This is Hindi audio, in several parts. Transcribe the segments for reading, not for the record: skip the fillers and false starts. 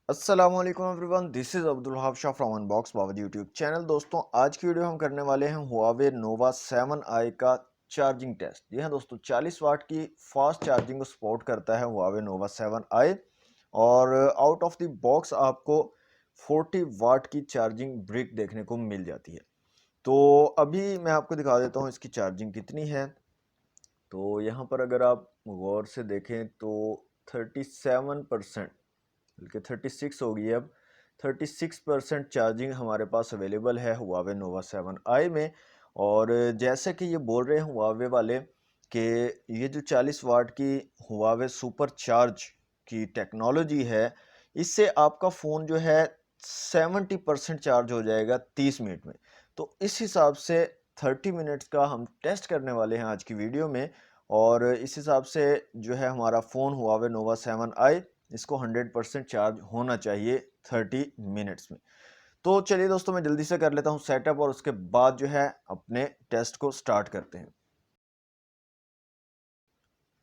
अस्सलाम वालेकुम everyone, this is Abdul Wahab Shah from unbox बावद यूट्यूब चैनल। दोस्तों, आज की वीडियो हम करने वाले हैं हुआवे नोवा 7i का चार्जिंग टेस्ट। जी हाँ दोस्तों, 40 वाट की फास्ट चार्जिंग को सपोर्ट करता है हुआवे नोवा 7i। और आउट ऑफ द बॉक्स आपको 40 वाट की चार्जिंग ब्रिक देखने को मिल जाती है। तो अभी मैं आपको दिखा देता हूँ इसकी चार्जिंग कितनी है। तो यहाँ पर अगर आप गौर से देखें तो 37%, बल्कि 36 हो गई है अब। 36% चार्जिंग हमारे पास अवेलेबल है हुआवे नोवा 7i में। और जैसे कि ये बोल रहे हैं हुआवे वाले कि ये जो 40 वाट की हुआवे सुपर चार्ज की टेक्नोलॉजी है, इससे आपका फ़ोन जो है 70% चार्ज हो जाएगा 30 मिनट में। तो इस हिसाब से 30 मिनट्स का हम टेस्ट करने वाले हैं आज की वीडियो में। और इस हिसाब से जो है हमारा फ़ोन हुआवे नोवा 7i, इसको 100% चार्ज होना चाहिए 30 मिनट्स में। तो चलिए दोस्तों, मैं जल्दी से कर लेता हूं सेटअप और उसके बाद जो है अपने टेस्ट को स्टार्ट करते हैं।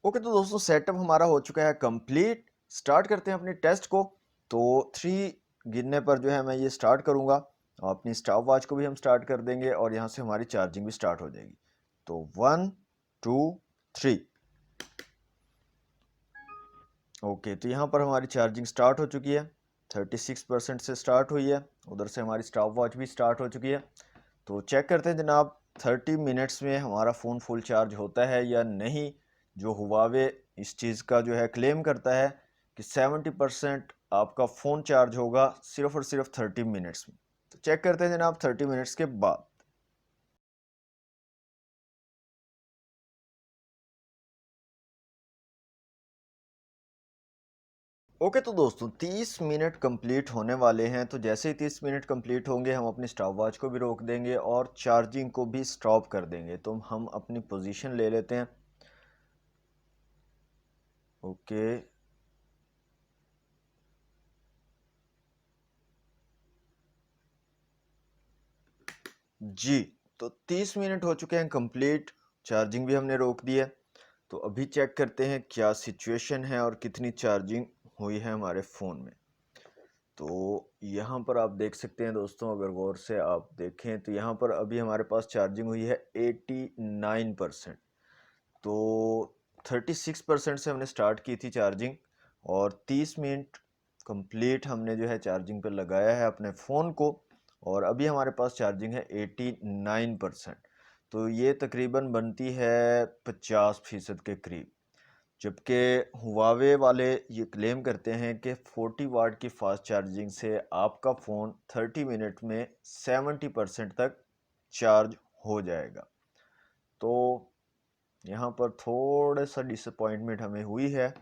ओके, तो दोस्तों सेटअप हमारा हो चुका है कंप्लीट। स्टार्ट करते हैं अपने टेस्ट को। तो 3 गिनने पर जो है मैं ये स्टार्ट करूंगा। अपनी स्टॉप वॉच को भी हम स्टार्ट कर देंगे और यहाँ से हमारी चार्जिंग भी स्टार्ट हो जाएगी। तो 1 2 3। ओके, तो यहाँ पर हमारी चार्जिंग स्टार्ट हो चुकी है। 36% से स्टार्ट हुई है। उधर से हमारी स्टॉप वॉच भी स्टार्ट हो चुकी है। तो चेक करते हैं जनाब, 30 मिनट्स में हमारा फ़ोन फुल चार्ज होता है या नहीं। जो हुआवे इस चीज़ का जो है क्लेम करता है कि 70% आपका फ़ोन चार्ज होगा सिर्फ और सिर्फ 30 मिनट्स में। तो चेक करते हैं जनाब 30 मिनट्स के बाद। ओके, तो दोस्तों 30 मिनट कंप्लीट होने वाले हैं। तो जैसे ही 30 मिनट कंप्लीट होंगे हम अपनी स्टॉप वॉच को भी रोक देंगे और चार्जिंग को भी स्टॉप कर देंगे। तो हम अपनी पोजीशन ले लेते हैं। ओके जी, तो 30 मिनट हो चुके हैं कंप्लीट। चार्जिंग भी हमने रोक दी है। तो अभी चेक करते हैं क्या सिचुएशन है और कितनी चार्जिंग हुई है हमारे फ़ोन में। तो यहाँ पर आप देख सकते हैं दोस्तों, अगर गौर से आप देखें तो यहाँ पर अभी हमारे पास चार्जिंग हुई है 89%। तो 36% से हमने स्टार्ट की थी चार्जिंग और 30 मिनट कंप्लीट हमने जो है चार्जिंग पर लगाया है अपने फ़ोन को। और अभी हमारे पास चार्जिंग है 89%। तो ये तकरीबन बनती है 50% के करीब। जबकि हुआवे वाले ये क्लेम करते हैं कि 40 वाट की फास्ट चार्जिंग से आपका फ़ोन 30 मिनट में 70% तक चार्ज हो जाएगा। तो यहाँ पर थोड़ा सा डिसअपॉइंटमेंट हमें हुई है।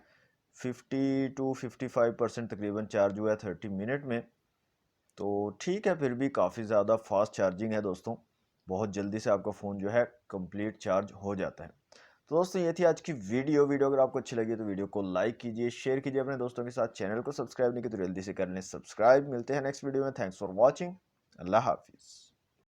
50 to 55% तकरीबन चार्ज हुआ है 30 मिनट में। तो ठीक है, फिर भी काफ़ी ज़्यादा फास्ट चार्जिंग है दोस्तों। बहुत जल्दी से आपका फ़ोन जो है कंप्लीट चार्ज हो जाता है। तो दोस्तों, ये थी आज की वीडियो अगर आपको अच्छी लगी तो वीडियो को लाइक कीजिए, शेयर कीजिए अपने दोस्तों के साथ। चैनल को सब्सक्राइब नहीं किया तो जल्दी से कर लें सब्सक्राइब। मिलते हैं नेक्स्ट वीडियो में। Thanks for watching. अल्लाह हाफिज़।